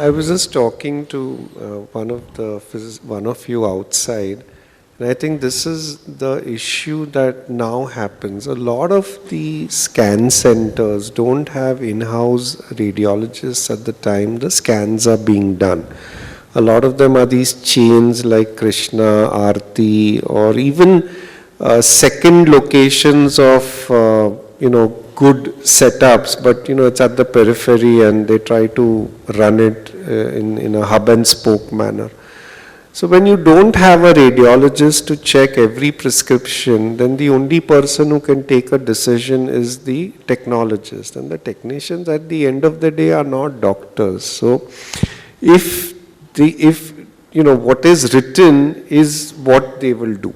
I was just talking to one of you outside, and I think this is the issue that now happens. A lot of the scan centers don't have in-house radiologists at the time the scans are being done. A lot of them are these chains like Krishna, Aarti, or even second locations of good setups, but it's at the periphery and they try to run it in a hub and spoke manner. So when you don't have a radiologist to check every prescription, then the only person who can take a decision is the technologist, and the technicians at the end of the day are not doctors. So if what is written is what they will do.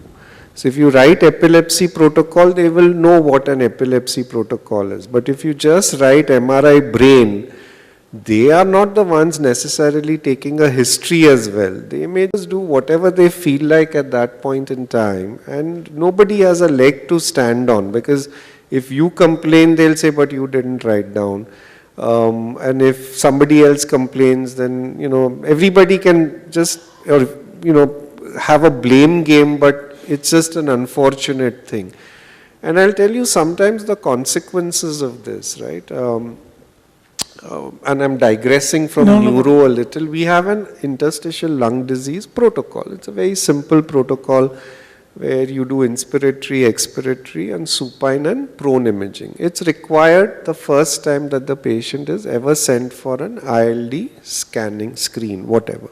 So if you write epilepsy protocol, they will know what an epilepsy protocol is. But if you just write MRI brain, they are not the ones necessarily taking a history as well. They may just do whatever they feel like at that point in time, and nobody has a leg to stand on, because if you complain, they'll say, but you didn't write down. And if somebody else complains, then everybody can just have a blame game, but it's just an unfortunate thing. And I'll tell you sometimes the consequences of this, right? And I'm digressing from neuro a little. We have an interstitial lung disease protocol. It's a very simple protocol where you do inspiratory, expiratory, and supine and prone imaging. It's required the first time that the patient is ever sent for an ILD scanning screen, whatever.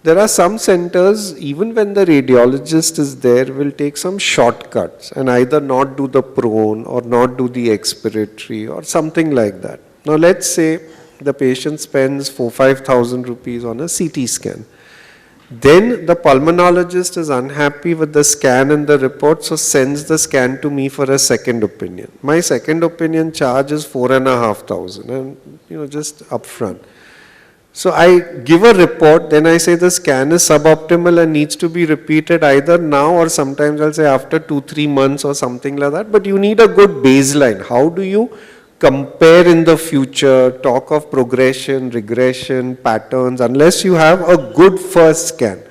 There are some centers, even when the radiologist is there, will take some shortcuts and either not do the prone or not do the expiratory or something like that. Now let's say the patient spends 4,000-5,000 rupees on a CT scan. Then the pulmonologist is unhappy with the scan and the report, so sends the scan to me for a second opinion. My second opinion charge is 4,500, and just upfront. So I give a report, then I say the scan is suboptimal and needs to be repeated either now, or sometimes I'll say after 2-3 months or something like that. But you need a good baseline. How do you compare in the future, talk of progression, regression, patterns, unless you have a good first scan?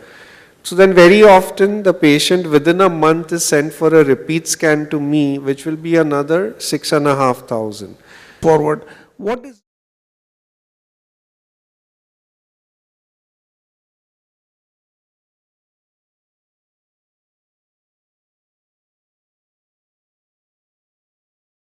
So then very often the patient within a month is sent for a repeat scan to me, which will be another 6,500. Forward. What is